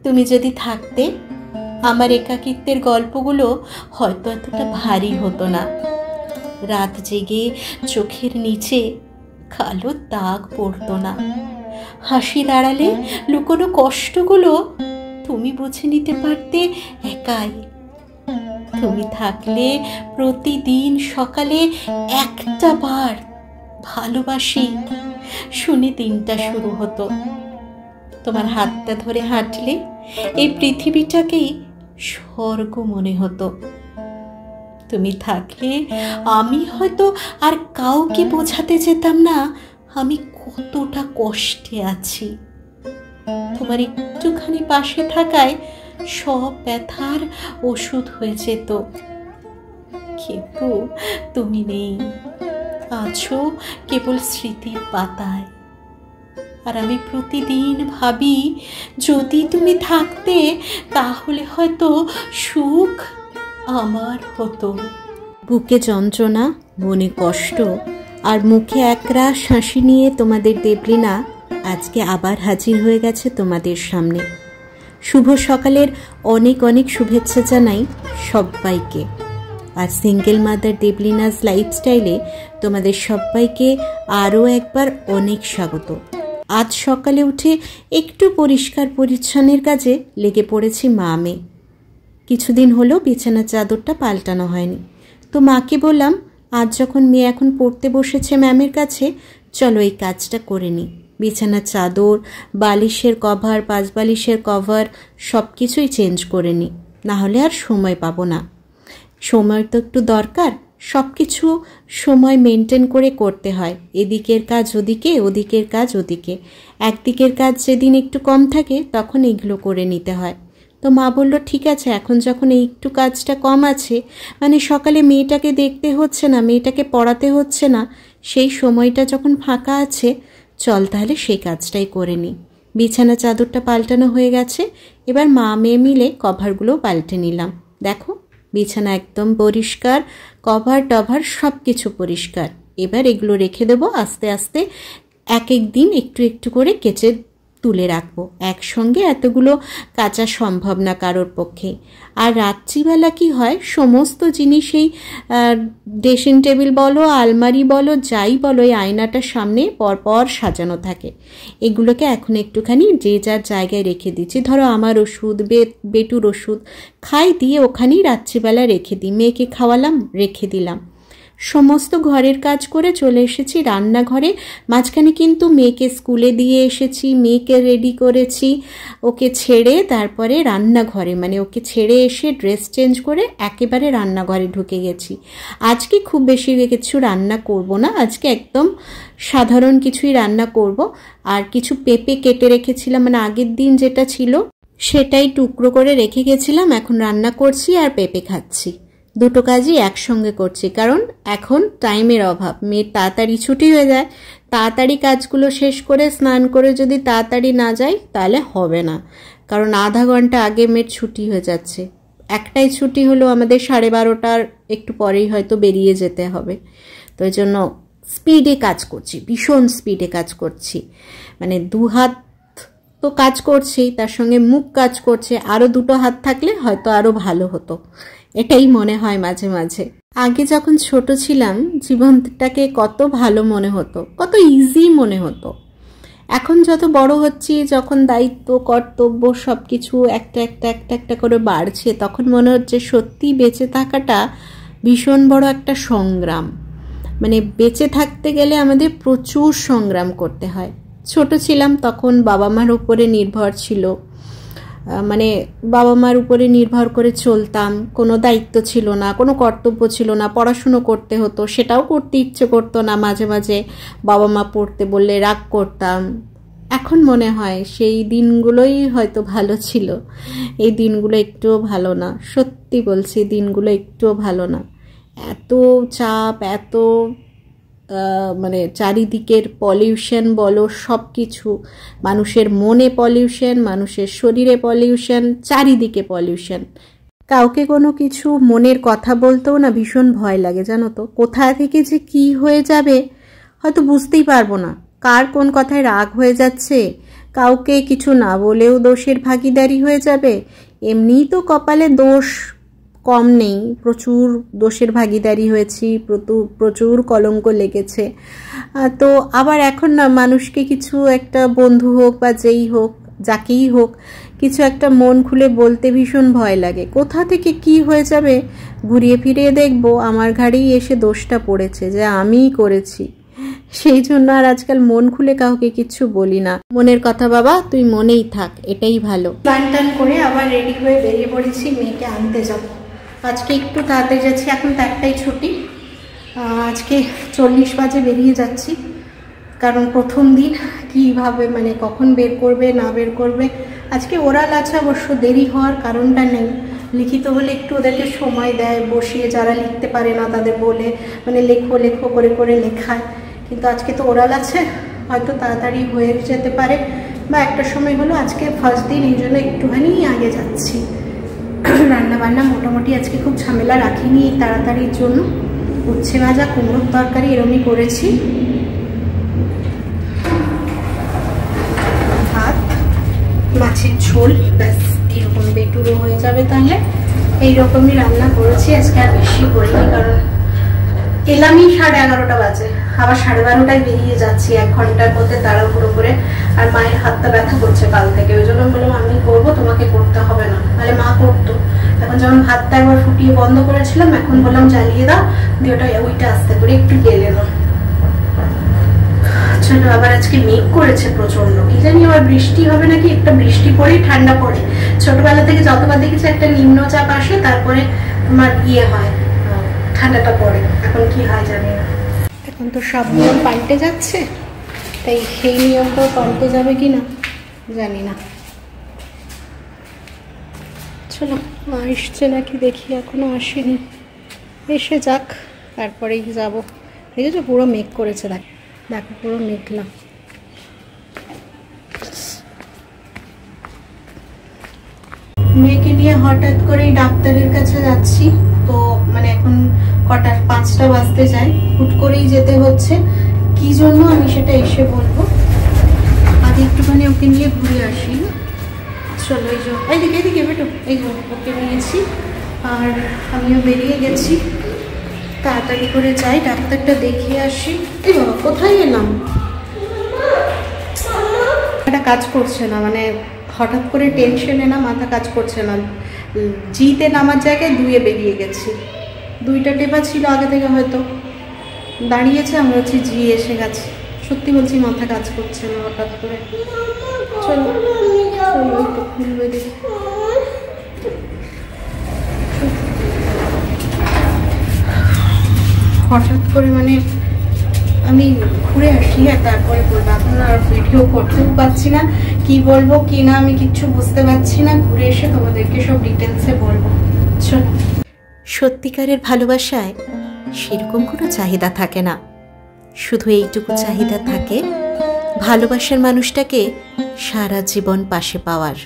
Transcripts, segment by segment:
তুমি যদি থাকতে আমার একাকিত্বের গল্পগুলো হয়তো এতটা ভারী হতো না। রাত জেগে চোখের নিচে কালো দাগ পড়তো না। হাসির আড়ালে লুকোনো কষ্টগুলো তুমি বুঝে নিতে পারতে একাই। তুমি থাকলে প্রতিদিন সকালে একটা বার ভালোবাসি শুনে দিনটা শুরু হতো। তোমার হাতটা ধরে হাঁটলে এই পৃথিবীটাকেই স্বর্গ মনে হতো। তুমি থাকলে আমি হয়তো আর কাউকে বোঝাতে যেতাম না আমি কতটা কষ্টে আছি। তোমার একটুখানি পাশে থাকায় সব ব্যথার ওষুধ হয়ে যেত। কিন্তু তুমি নেই, আছো কেবল স্মৃতির পাতায়। আর আমি প্রতিদিন ভাবি যদি তুমি থাকতে তাহলে হয়তো সুখ আমার হতো। বুকে যন্ত্রণা, মনে কষ্ট আর মুখে একরাশ হাসি নিয়ে তোমাদের দেবলীনা আজকে আবার হাজির হয়ে গেছে তোমাদের সামনে। শুভ সকালের অনেক অনেক শুভেচ্ছা জানাই সবাইকে। আর সিঙ্গেল মাদার দেবলীনাস লাইফস্টাইলে তোমাদের সবাইকে আরও একবার অনেক স্বাগত। আজ সকালে উঠে একটু পরিষ্কার পরিচ্ছন্নের কাজে লেগে পড়েছি মা মেয়ে। কিছুদিন হলো বিছানার চাদরটা পাল্টানো হয়নি, তো মাকে বললাম আজ যখন মেয়ে এখন পড়তে বসেছে ম্যামের কাছে, চলো এই কাজটা করে নিই। বিছানার চাদর, বালিশের কভার, পাঁচ বালিশের কভার সব কিছুই চেঞ্জ করে নিই, নাহলে আর সময় পাবো না। সময় তো একটু দরকার, সব কিছু সময় মেনটেন করে করতে হয়। এদিকের কাজ ওদিকে, ওদিকের কাজ ওদিকে। একদিকের কাজ যেদিন একটু কম থাকে তখন এগুলো করে নিতে হয়। তো মা বলল ঠিক আছে, এখন যখন এই একটু কাজটা কম আছে, মানে সকালে মেয়েটাকে দেখতে হচ্ছে না, মেয়েটাকে পড়াতে হচ্ছে না, সেই সময়টা যখন ফাঁকা আছে চল তাহলে সেই কাজটাই করে নিই। বিছানা চাদরটা পাল্টানো হয়ে গেছে, এবার মা মেয়ে মিলে কভারগুলো পাল্টে নিলাম। দেখো বিছানা একদম পরিষ্কার, কভার টভার সব কিছু পরিষ্কার। এবার এগুলো রেখে দেবো, আস্তে আস্তে এক এক দিন একটু একটু করে কেচে তুলে রাখবো। একসঙ্গে এতগুলো কাচা সম্ভব না কারোর পক্ষে। আর রাত্রিবেলা কি হয়, সমস্ত জিনিস এই ড্রেসিং টেবিল বলো, আলমারি বলো, যাই বলো, এই আয়নাটার সামনে পরপর সাজানো থাকে। এগুলোকে এখন একটুখানি যে যার জায়গায় রেখে দিচ্ছি। ধরো আমার ওষুধ, বেটুর ওষুধ খাই দিয়ে ওখানেই রাত্রিবেলা রেখে দিই। মেয়েকে খাওয়ালাম, রেখে দিলাম। সমস্ত ঘরের কাজ করে চলে এসেছি রান্নাঘরে। মাঝখানে কিন্তু মেয়েকে স্কুলে দিয়ে এসেছি, মেয়েকে রেডি করেছি, ওকে ছেড়ে তারপরে রান্নাঘরে, মানে ওকে ছেড়ে এসে ড্রেস চেঞ্জ করে একেবারে রান্নাঘরে ঢুকে গেছি। আজকে খুব বেশি কিছু রান্না করব না, আজকে একদম সাধারণ কিছুই রান্না করব। আর কিছু পেঁপে কেটে রেখেছিলাম, মানে আগের দিন যেটা ছিল সেটাই টুকরো করে রেখে গেছিলাম, এখন রান্না করছি আর পেঁপে খাচ্ছি। দুটো কাজই একসঙ্গে করছি, কারণ এখন টাইমের অভাব। মেয়ের তাড়াতাড়ি ছুটি হয়ে যায়, তাড়াতাড়ি কাজগুলো শেষ করে স্নান করে যদি তাড়াতাড়ি না যাই তাহলে হবে না, কারণ আধা ঘন্টা আগে মেয়ের ছুটি হয়ে যাচ্ছে। একটাই ছুটি হলো আমাদের 12:30টার একটু পরেই হয়তো বেরিয়ে যেতে হবে। তো এই জন্য স্পিডে কাজ করছি, ভীষণ স্পিডে কাজ করছি। মানে দু হাত তো কাজ করছেই, তার সঙ্গে মুখ কাজ করছে, আরও দুটো হাত থাকলে হয়তো আরও ভালো হতো, এটাই মনে হয় মাঝে মাঝে। আগে যখন ছোট ছিলাম জীবনটাকে কত ভালো মনে হতো, কত ইজি মনে হতো। এখন যত বড় হচ্ছি, যখন দায়িত্ব কর্তব্য সব কিছু একটা একটা একটা একটা করে বাড়ছে, তখন মনে হচ্ছে সত্যি বেঁচে থাকাটা ভীষণ বড় একটা সংগ্রাম। মানে বেঁচে থাকতে গেলে আমাদের প্রচুর সংগ্রাম করতে হয়। ছোট ছিলাম তখন বাবা মার উপরে নির্ভর ছিল, মানে বাবা মার উপরে নির্ভর করে চলতাম, কোনো দায়িত্ব ছিল না, কোনো কর্তব্য ছিল না। পড়াশুনো করতে হতো, সেটাও করতে ইচ্ছে করতো না, মাঝে মাঝে বাবা মা পড়তে বললে রাগ করতাম। এখন মনে হয় সেই দিনগুলোই হয়তো ভালো ছিল, এই দিনগুলো একটুও ভালো না, সত্যি বলছি দিনগুলো একটুও ভালো না। এত চাপ, এত মানে চারিদিকের পলিউশন বলো, সব কিছু, মানুষের মনে পলিউশন, মানুষের শরীরে পলিউশন, চারিদিকে পলিউশন। কাউকে কোনো কিছু মনের কথা বলতেও না ভীষণ ভয় লাগে, জানো তো। কোথা থেকে যে কি হয়ে যাবে হয়তো বুঝতেই পারবো না, কার কোন কথায় রাগ হয়ে যাচ্ছে, কাউকে কিছু না বলেও দোষের ভাগিদারি হয়ে যাবে। এমনিই তো কপালে দোষ কম নেই, প্রচুর দোষের ভাগিদারি হয়েছি, প্রচুর কলঙ্ক লেগেছে। তো আবার এখন না মানুষকে কিছু একটা বন্ধু হোক বা যেই হোক, যাকেই হোক, কিছু একটা মন খুলে বলতে ভীষণ ভয় লাগে। কোথা থেকে কি হয়ে যাবে ঘুরিয়ে ফিরিয়ে দেখবো আমার ঘাড়েই এসে দোষটা পড়েছে যে আমিই করেছি। সেই জন্য আর আজকাল মন খুলে কাউকে কিছু বলি না। মনের কথা বাবা তুই মনেই থাক, এটাই ভালো। স্নান টান করে আবার রেডি হয়ে বেরিয়ে পড়েছি, মেয়েকে আনতে যাব। আজকে একটু তাড়াতাড়ি যাচ্ছি, এখন তো একটাই ছুটি। আজকে 40 বাজে বেরিয়ে যাচ্ছি, কারণ প্রথম দিন কীভাবে মানে কখন বের করবে না বের করবে। আজকে ওরাল আছে, অবশ্য দেরি হওয়ার কারণটা নেই। লিখিত হলে একটু ওদেরকে সময় দেয় বসিয়ে, যারা লিখতে পারে না তাদের বলে মানে লেখো লেখো করে করে লেখায়। কিন্তু আজকে তো ওরাল আছে, হয়তো তাড়াতাড়ি হয়ে যেতে পারে বা একটা সময় হলো। আজকে ফার্স্ট দিন, এই জন্য একটুখানি আগে যাচ্ছি। রান্না বান্না মোটামুটি আজকে খুব ঝামেলা রাখিনি এই তাড়াতাড়ির জন্য। উচ্ছে ভাজা, কুমড়োর তরকারি এরমই করেছি, ভাত, মাছের ঝোল, ব্যাস এরকম বেটুরো হয়ে যাবে। তাহলে এইরকমই রান্না করেছি আজকে, আর বেশি করিনি, কারণ এলামই 11:30 বাজে, আবার 12:30টায় বেরিয়ে যাচ্ছি 1 ঘন্টার মধ্যে তাড়াহুড়ো করে। আর মায়ের হাতটা ব্যথা করছে কাল থেকে, ওই জন্য বললাম আমি করবো, তোমাকে করতে হবে না, তাহলে মা করতো। এখন যেমন ভাতটা একবার ফুটিয়ে বন্ধ করেছিলাম, এখন বললাম জ্বালিয়ে দাও, দিয়ে ওইটা আস্তে করে একটু গেলে দাও। চলো, আবার আজকে মেঘ করেছে প্রচন্ড, কি জানি আবার বৃষ্টি হবে নাকি। একটা বৃষ্টি পরেই ঠান্ডা পড়ে, ছোটবেলা থেকে যতবার দেখেছি একটা নিম্নচাপ আসে তারপরে তোমার ইয়ে হয়, ঠান্ডাটা পড়ে। এখন কি হয় জানি না। এখন তো সব নিয়ম পাল্টে যাচ্ছে, তাই সেই নিয়মটাও পাল্টে যাবে কি না জানি না। চলো, মা এসছে নাকি দেখি, এখনো আসেনি, এসে যাক তারপরেই যাব। দেখেছো পুরো মেঘ করেছে, দেখো পুরো মেঘলা। মেয়েকে নিয়ে হঠাৎ করেই ডাক্তারের কাছে যাচ্ছি, তো মানে এখন কটা 5টা বাজতে যায়, হুট করেই যেতে হচ্ছে। কি জন্য আমি সেটা এসে বলবো, আগে একটুখানি ওকে নিয়ে ঘুরে আসি। চলো, এই যে এইদিকে এইদিকে বেটো, এই যে ওকে নিয়েছি আর আমিও বেরিয়ে গেছি। তাড়াতাড়ি করে যাই, ডাক্তারটা দেখিয়ে আসি। এই বাবা কোথায় এলাম, এটা কাজ করছে না, মানে হঠাৎ করে টেনশনে না মাথা কাজ করছে না। জিতে নামার জায়গায় 2-এ বেরিয়ে গেছি। 2টা টেপা ছিল আগে থেকে, হয়তো দাঁড়িয়েছে, আমরা হচ্ছে জি এসে গেছে। সত্যি বলছি মাথা কাজ করছে না হঠাৎ করে। চলো চলো, একটু খুলবে দেখি। হঠাৎ করে মানে আমি ঘুরে আসি আর তারপরে বলবো। এখন আর ভিডিও করতেও পারছি না, কি বলবো কি না আমি কিচ্ছু বুঝতে পারছি না। ঘুরে এসে তোমাদেরকে সব ডিটেলসে বলবো। চলো। সত্যিকারের ভালোবাসায় সেরকম কোনো চাহিদা থাকে না, শুধু এইটুকু চাহিদা থাকে ভালোবাসার মানুষটাকে সারা জীবন পাশে পাওয়ার।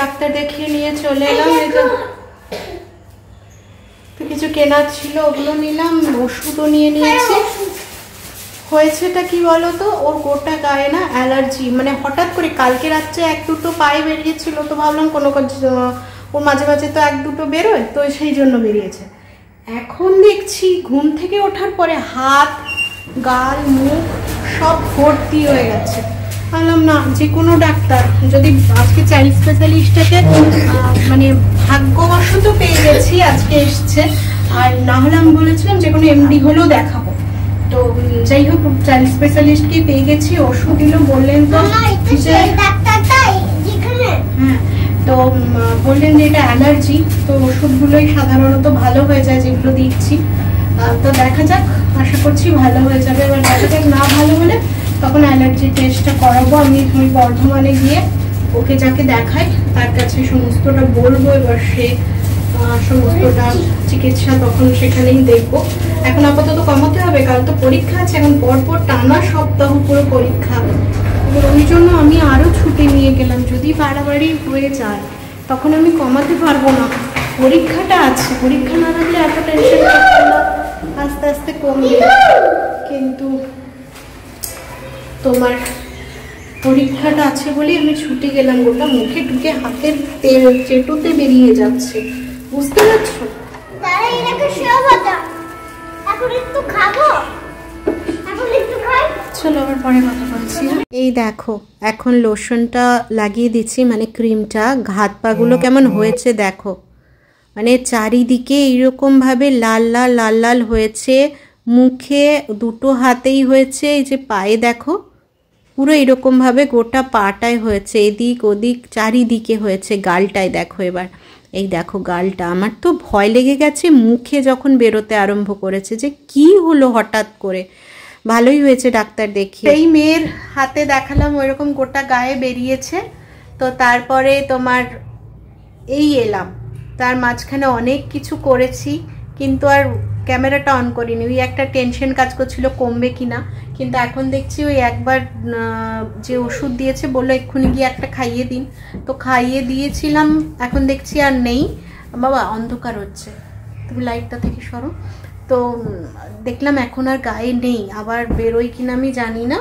ডাক্তার দেখিয়ে নিয়ে চলে এলাম। এই তো কিছু কেনার ছিল, ওগুলো নিলাম, ওষুধও নিয়ে নিয়েছি। হয়েছেটা কি বলতো, ওর গোটা গায়ে না অ্যালার্জি, মানে হঠাৎ করে কালকে রাত্রে 1-2টো পায়ে বেরিয়েছিল, তো ভাবলাম কোনো ওর মাঝে মাঝে তো 1-2টো বেরোয়, তো সেই জন্য বেরিয়েছে। এখন দেখছি ঘুম থেকে ওঠার পরে হাত গাল মুখ সব ভর্তি হয়ে গেছে। বললাম না, যে কোনো ডাক্তার, যদি আজকে চাইল্ড স্পেশালিস্টটাকে মানে ভাগ্যবশত পেয়ে গেছি, আজকে এসছে, আর না হলে আমি বলেছিলাম যে কোনো এমডি হলেও দেখাবো। তো যাই হোক, চাইল্ড স্পেশালিস্টকে পেয়ে গেছি। ওষুধ দিল, বললেন তো হ্যাঁ, তো বললেন যে এটা অ্যালার্জি, তো ওষুধগুলোই সাধারণত ভালো হয়ে যায় যেগুলো দিচ্ছি। তো দেখা যাক, আশা করছি ভালো হয়ে যাবে। এবার দেখা যাক, না ভালো হলে তখন অ্যালার্জি টেস্টটা করাবো। আমি ওই বর্ধমানে গিয়ে ওকে যাকে দেখাই তার কাছে সমস্তটা বলবো, এবার সে সমস্তটা চিকিৎসা তখন সেখানেই দেখবো। এখন আপাতত কমাতে হবে, কাল তো পরীক্ষা আছে, এখন পরপর টানা সপ্তাহ পুরো পরীক্ষা। ওই জন্য আমি আরও ছুটি নিয়ে গেলাম, যদি বাড়াবাড়ি হয়ে যায় তখন আমি কমাতে পারবো না, পরীক্ষাটা আছে। পরীক্ষা না থাকলে এত টেনশন করতে না, আস্তে আস্তে কমবে। কিন্তু তোমার পরীক্ষাটা আছে বলেই আমি ছুটি গেলাম। গোটা মুখে ঢুকে হাতের তেল চেটোতে বেরিয়ে যাচ্ছে, বুঝতে পারছো? চলো আবার পরে কথা বলছি। এই দেখো, এখন লোশনটা লাগিয়ে দিচ্ছি, মানে ক্রিমটা। হাত পাগুলো কেমন হয়েছে দেখো, মানে চারিদিকে এইরকমভাবে লাল লাল লাল লাল হয়েছে, মুখে দুটো হাতেই হয়েছে, এই যে পায়ে দেখো পুরো এরকমভাবে গোটা পাটায় হয়েছে, এদিক ওদিক চারিদিকে হয়েছে। গালটায় দেখো, এবার এই দেখো গালটা, আমার তো ভয় লেগে গেছে মুখে যখন বেরোতে আরম্ভ করেছে, যে কি হলো হঠাৎ করে। ভালোই হয়েছে ডাক্তার দেখিয়ে। এই মেয়ের হাতে দেখালাম, ওইরকম গোটা গায়ে বেরিয়েছে। তো তারপরে তোমার এই এলাম, তার মাঝখানে অনেক কিছু করেছি, কিন্তু আর ক্যামেরাটা অন করিনি। ওই একটা টেনশন কাজ করছিল কমবে কিনা, কিন্তু এখন দেখছি ওই একবার যে ওষুধ দিয়েছে বললো এক্ষুনি গিয়ে একটা খাইয়ে দিন, তো খাইয়ে দিয়েছিলাম, এখন দেখছি আর নেই। বাবা অন্ধকার হচ্ছে, তুমি লাইটটা থেকে সরো। তো দেখলাম এখন আর গায়ে নেই, আবার বেরোয় কিনা আমি জানি না,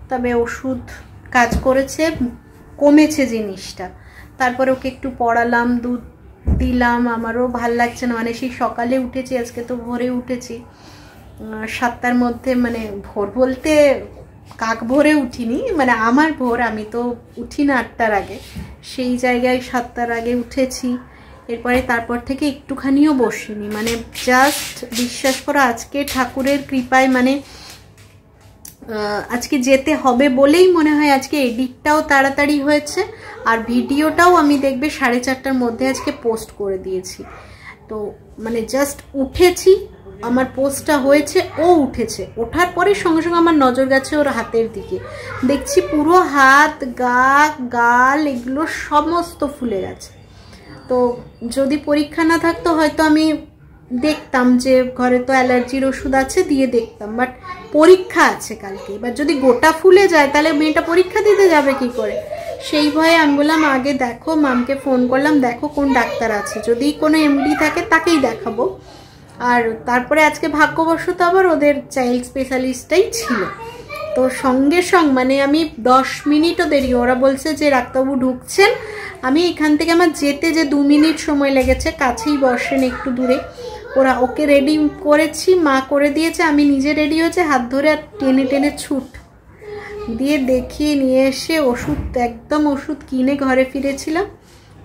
তবে ওষুধ কাজ করেছে, কমেছে জিনিসটা। তারপরে ওকে একটু পড়ালাম, দুধ দিলাম, আমারও ভাল লাগছে না, মানে সেই সকালে উঠেছি, আজকে তো ভোরে উঠেছি 7টার মধ্যে, মানে ভোর বলতে কাক ভোরে উঠিনি, মানে আমার ভোর, আমি তো উঠি না 8টার আগে, সেই জায়গায় 7টার আগে উঠেছি। এরপরে তারপর থেকে একটুখানিও বসিনি, মানে জাস্ট বিশ্বাস করো আজকে ঠাকুরের কৃপায়, মানে আজকে যেতে হবে বলেই মনে হয় আজকে এডিটটাও তাড়াতাড়ি হয়েছে, আর ভিডিওটাও আমি দেখবে 4:30টার মধ্যে আজকে পোস্ট করে দিয়েছি। তো মানে জাস্ট উঠেছি, আমার পোস্টটা হয়েছে, ও উঠেছে, ওঠার পরে সঙ্গে সঙ্গে আমার নজর গেছে ওর হাতের দিকে, দেখছি পুরো হাত গাল এগুলো সমস্ত ফুলে গেছে। তো যদি পরীক্ষা না থাকতো হয়তো আমি দেখতাম যে ঘরে তো অ্যালার্জির ওষুধ আছে, দিয়ে দেখতাম, বাট পরীক্ষা আছে কালকে। এবার যদি গোটা ফুলে যায় তাহলে মেয়েটা পরীক্ষা দিতে যাবে কি করে, সেই ভয়ে আমি বললাম আগে দেখো, মামকে ফোন করলাম, দেখো কোন ডাক্তার আছে, যদি কোনো এমডি থাকে তাকেই দেখাবো। আর তারপরে আজকে ভাগ্যবশত আবার ওদের চাইল্ড স্পেশালিস্টটাই ছিল, তো সঙ্গে মানে আমি 10 মিনিটও দেরি, ওরা বলছে যে ডাক্তারবাবু ঢুকছেন, আমি এখান থেকে আমার যেতে যে 2 মিনিট সময় লেগেছে, কাছেই বসেন একটু দূরে, ওরা ওকে রেডি করেছি, মা করে দিয়েছে, আমি নিজে রেডি হয়েছে, হাত ধরে আর টেনে টেনে ছুট দিয়ে দেখিয়ে নিয়ে এসে ওষুধ, একদম ওষুধ কিনে ঘরে ফিরেছিলাম,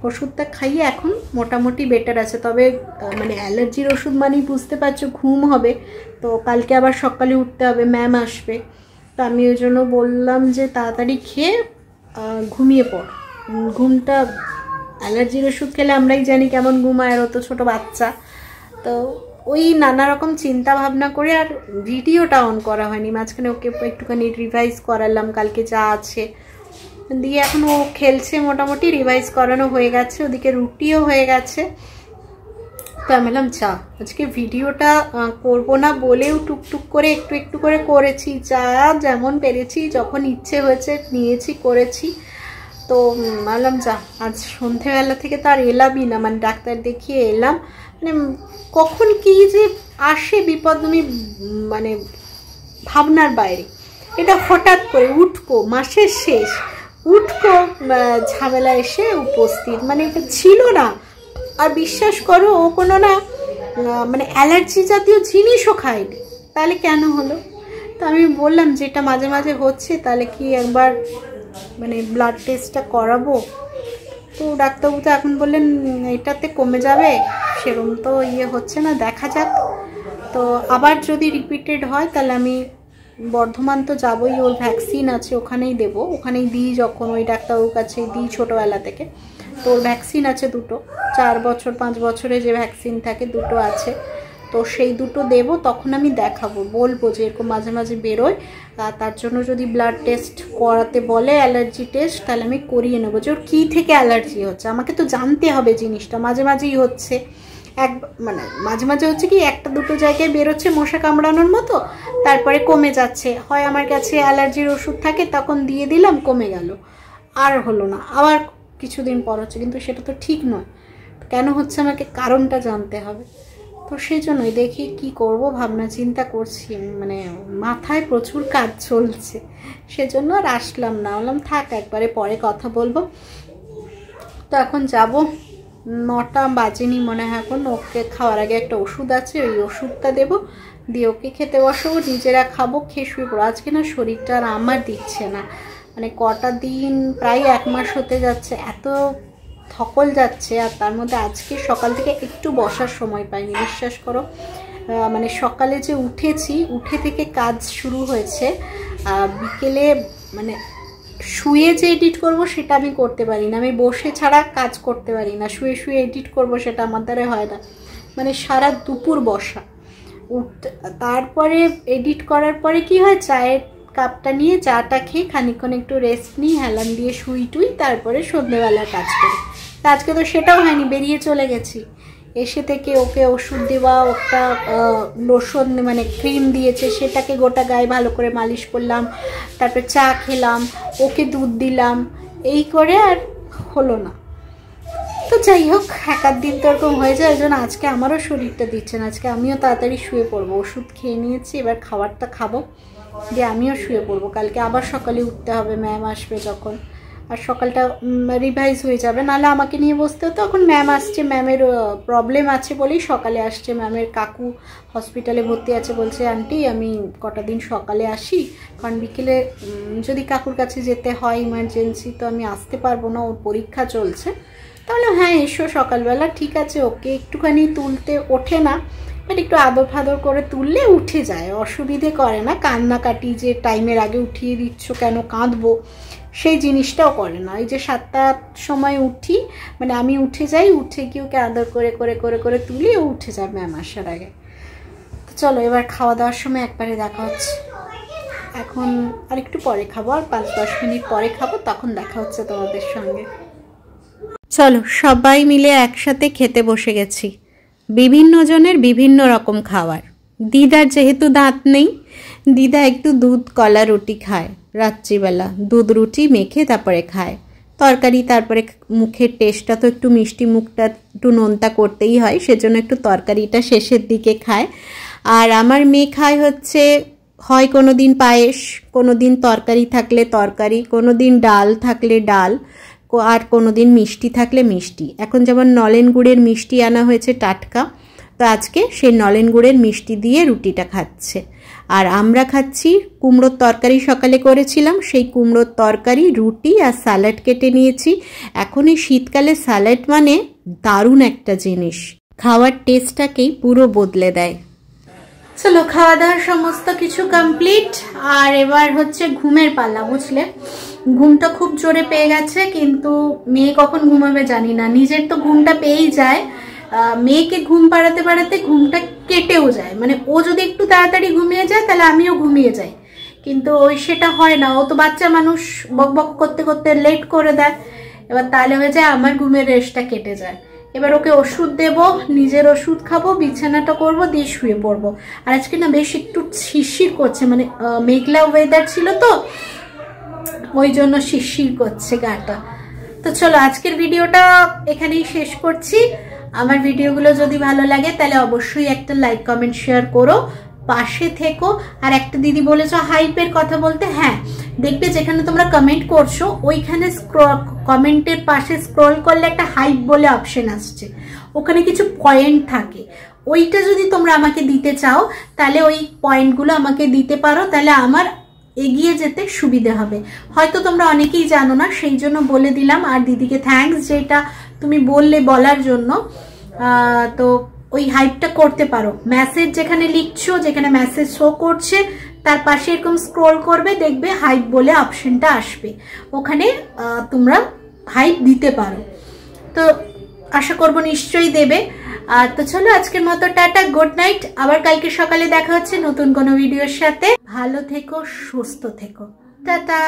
ওষুধটা খাইয়ে এখন মোটামুটি বেটার আছে। তবে মানে অ্যালার্জির ওষুধ মানেই বুঝতে পারছো ঘুম হবে, তো কালকে আবার সকালে উঠতে হবে, ম্যাম আসবে, তো আমি ওই জন্য বললাম যে তাড়াতাড়ি খেয়ে ঘুমিয়ে পড়। ঘুমটা অ্যালার্জির ওষুধ খেলে আমরাই জানি কেমন ঘুমায়, আর অত ছোটো বাচ্চা, তো ওই নানা রকম চিন্তা ভাবনা করে আর ভিডিওটা অন করা হয়নি। মাঝখানে ওকে একটুখানি রিভাইজ করালাম কালকে যা আছে, দিয়ে এখন ও খেলছে, মোটামুটি রিভাইজ করানো হয়ে গেছে, ওদিকে রুটিও হয়ে গেছে। তো আমি বললাম চা, আজকে ভিডিওটা করবো না বলেও টুকটুক করে একটু একটু করে করেছি, যা যেমন পেরেছি, যখন ইচ্ছে হয়েছে নিয়েছি, করেছি। তো বললাম যা, আজ সন্ধেবেলা থেকে তো আর এলামই না, মানে ডাক্তার দেখিয়ে এলাম, মানে কখন কি যে আসে বিপদ তুমি মানে ভাবনার বাইরে। এটা হঠাৎ করে উঠকো, মাসের শেষ উঠকো ঝামেলা এসে উপস্থিত, মানে এটা ছিল না। আর বিশ্বাস করো ও কোনো না মানে অ্যালার্জি জাতীয় জিনিসও খায়নি, তাহলে কেন হলো? তো আমি বললাম যেটা মাঝে মাঝে হচ্ছে তাহলে কি একবার মানে ব্লাড টেস্টটা করাবো। তো ডাক্তারবাবু তো এখন বললেন এটাতে কমে যাবে, সেরকম তো হচ্ছে না, দেখা যাক। তো আবার যদি রিপিটেড হয় তাহলে আমি বর্ধমান তো যাবই, ওর ভ্যাকসিন আছে ওখানেই দেবো, ওখানেই দিই যখন ওই ডাক্তারবাবুর কাছে দিই ছোটোবেলা থেকে। তো ওর ভ্যাকসিন আছে দুটো, 4 বছর 5 বছরে যে ভ্যাকসিন থাকে দুটো আছে, তো সেই দুটো দেবো। তখন আমি দেখাবো, বলবো যে এরকম মাঝে মাঝে বেরোয়, তার জন্য যদি ব্লাড টেস্ট করাতে বলে অ্যালার্জি টেস্ট, তাহলে আমি করিয়ে নেবো যে ওর কী থেকে অ্যালার্জি হচ্ছে। আমাকে তো জানতে হবে জিনিসটা, মাঝে মাঝেই হচ্ছে মানে মাঝে মাঝে হচ্ছে কি একটা দুটো জায়গায় বেরোচ্ছে মশা কামড়ানোর মতো, তারপরে কমে যাচ্ছে। হয় আমার কাছে অ্যালার্জির ওষুধ থাকে, তখন দিয়ে দিলাম, কমে গেল, আর হলো না, আবার কিছুদিন পর হচ্ছে, কিন্তু সেটা তো ঠিক নয়। কেন হচ্ছে আমাকে কারণটা জানতে হবে। তো সেই জন্যই দেখি কি করব, ভাবনা চিন্তা করছি, মানে মাথায় প্রচুর কাজ চলছে, সেজন্য আর আসলাম না, বললাম থাক একবারে পরে কথা বলবো। তো এখন যাব, 9টা বাজেনি মনে হয় এখন। ওকে খাওয়ার আগে একটা ওষুধ আছে, ওই ওষুধটা দেবো, দিয়ে ওকে খেতে বসাবো, নিজেরা খাবো, খেয়ে শুয়ে পড়ো। আজকে না শরীরটা আর আমার দিচ্ছে না, মানে কটা দিন প্রায় 1 মাস হতে যাচ্ছে, এত ধকল যাচ্ছে। আর তার মধ্যে আজকে সকাল থেকে একটু বসার সময় পাইনি, বিশ্বাস করো। মানে সকালে যে উঠেছি, উঠে থেকে কাজ শুরু হয়েছে, বিকেলে মানে শুয়ে যে এডিট করব সেটা আমি করতে পারি না, আমি বসে ছাড়া কাজ করতে পারি না, শুয়ে শুয়ে এডিট করব সেটা আমার দ্বারা হয় না, মানে সারা দুপুর বসা। তারপরে এডিট করার পরে কি হয়, চায়ের কাপটা নিয়ে চাটা খেয়ে খানিকক্ষণ একটু রেস্ট নিই, হেলান দিয়ে শুই টুই, তারপরে সন্ধ্যেবেলার কাজ করি। তা আজকে তো সেটাও হয়নি, বেরিয়ে চলে গেছি। এসে থেকে ওকে ওষুধ দেওয়া, একটা লোশন মানে ক্রিম দিয়েছে, সেটাকে গোটা গায়ে ভালো করে মালিশ করলাম, তারপরে চা খেলাম, ওকে দুধ দিলাম, এই করে আর হলো না। তো যাই হোক, এক আধ দিন তো এরকম হয়ে যায়, ওই জন্য আজকে আমারও শরীরটা দিচ্ছে না, আজকে আমিও তাড়াতাড়ি শুয়ে পড়বো। ওষুধ খেয়ে নিয়েছি, এবার খাবারটা খাবো, দিয়ে আমিও শুয়ে পড়বো। কালকে আবার সকালে উঠতে হবে, ম্যাম আসবে যখন, আর সকালটা রিভাইজ হয়ে যাবে, নাহলে আমাকে নিয়ে বসতে হতো। এখন ম্যাম আসছে, ম্যামের প্রবলেম আছে বলেই সকালে আসছে। ম্যামের কাকু হসপিটালে ভর্তি আছে, বলছে আন্টি আমি কটা দিন সকালে আসি, কারণ বিকেলে যদি কাকুর কাছে যেতে হয় ইমার্জেন্সি, তো আমি আসতে পারবো না, ওর পরীক্ষা চলছে। তাহলে হ্যাঁ এসো সকালবেলা, ঠিক আছে। ওকে একটুখানি তুলতে ওঠে না, বাট একটু আদর ফাদর করে তুললে উঠে যায়, অসুবিধে করে না। কান্নাকাটি যে টাইমের আগে উঠিয়ে দিচ্ছ কেন, কাঁদবো, সেই জিনিসটাও করে না। এই যে 7টার সময় উঠি, মানে আমি উঠে যাই, উঠে গিয়ে ওকে আদর করে করে করে করে তুলি, ও উঠে যায় ম্যাম আসার আগে। তো চলো এবার খাওয়া দাওয়ার সময় একবারে দেখা হচ্ছে। এখন আর একটু পরে খাবো, আর 5-10 মিনিট পরে খাবো, তখন দেখা হচ্ছে তোমাদের সঙ্গে। চলো সবাই মিলে একসাথে খেতে বসে গেছি, বিভিন্ন জনের বিভিন্ন রকম খাবার। দিদার যেহেতু দাঁত নেই, দিদা একটু দুধ কলা রুটি খায় রাত্রিবেলা, দুধ রুটি মেখে তারপরে খায় তরকারি, তারপরে মুখের টেস্টটা তো একটু মিষ্টি, মুখটা একটু নোনতা করতেই হয়, সেজন্য একটু তরকারিটা শেষের দিকে খায়। আর আমার মেয়ে খায় হচ্ছে হয় কোনো দিন পায়েস, কোনো দিন তরকারি থাকলে তরকারি, কোনো দিন ডাল থাকলে ডাল, আর কোনো দিন মিষ্টি থাকলে মিষ্টি। এখন যেমন নলেন গুড়ের মিষ্টি আনা হয়েছে টাটকা, তো আজকে সেই নলেন গুড়ের মিষ্টি দিয়ে রুটিটা খাচ্ছে। আর আমরা খাচ্ছি কুমড়োর তরকারি, সকালে করেছিলাম, সেই কুমড়োর তরকারি, রুটি আর স্যালাড কেটে নিয়েছি। এখন এই শীতকালে স্যালাড মানে দারুণ একটা জিনিস, খাওয়ার টেস্টটাকেই পুরো বদলে দেয়। চলো খাওয়া দাওয়ার সমস্ত কিছু কমপ্লিট, আর এবার হচ্ছে ঘুমের পাল্লা, বুঝলে। ঘুমটা খুব জোরে পেয়ে গেছে, কিন্তু মেয়ে কখন ঘুমাবে জানি না, নিজের তো ঘুমটা পেয়েই যায়, মেয়েকে ঘুম পাড়াতে পাড়াতে ঘুমটা কেটেও যায়। মানে ও যদি একটু তাড়াতাড়ি ঘুমিয়ে যায় তাহলে আমিও ঘুমিয়ে যাই, কিন্তু ওই সেটা হয় না, ও তো বাচ্চা মানুষ, বক বক করতে করতে লেট করে দেয়, এবার তাহলে হয়ে যায় আমার ঘুমের রেস্টটা কেটে যায়। এবার ওকে ওষুধ দেব, নিজের ওষুধ খাবো, বিছানাটা করবো, দিয়ে শুয়ে পড়বো। আর আজকে না বেশ একটু শিরশির করছে, মানে মেঘলা ওয়েদার ছিল তো, ওই জন্য শিরশির করছে গাটা। তো চলো আজকের ভিডিওটা এখানেই শেষ করছি। আমার ভিডিওগুলো যদি ভালো লাগে তাহলে অবশ্যই একটা লাইক কমেন্ট শেয়ার করো, পাশে থেকো। আর একটা দিদি বলেছো হাইপের কথা বলতে, হ্যাঁ দেখবে যেখানে তোমরা কমেন্ট করছো ওইখানে কমেন্টের পাশে স্ক্রল করলে একটা হাইপ বলে অপশন আসছে, ওখানে কিছু পয়েন্ট থাকে, ওইটা যদি তোমরা আমাকে দিতে চাও তাহলে ওই পয়েন্টগুলো আমাকে দিতে পারো, তাহলে আমার এগিয়ে যেতে সুবিধে হবে। হয়তো তোমরা অনেকেই জানো না, সেই জন্য বলে দিলাম। আর দিদিকে থ্যাঙ্কস যেটা তুমি বললে বলার জন্য। তো ওই হাইপটা করতে পারো। মেসেজ যেখানে লিখছো, যেখানে মেসেজ শো করছে তার পাশে এরকম স্ক্রল করবে, দেখবে হাইপ বলে অপশনটা আসবে, ওখানে তোমরা হাইপ দিতে পারো। তো আশা করব নিশ্চয়ই দেবে। তো চলো আজকের মতো টাটা, গুড নাইট। আবার কালকে সকালে দেখা হচ্ছে নতুন কোনো ভিডিওর সাথে। ভালো থেকো, সুস্থ থেকো, টাটা।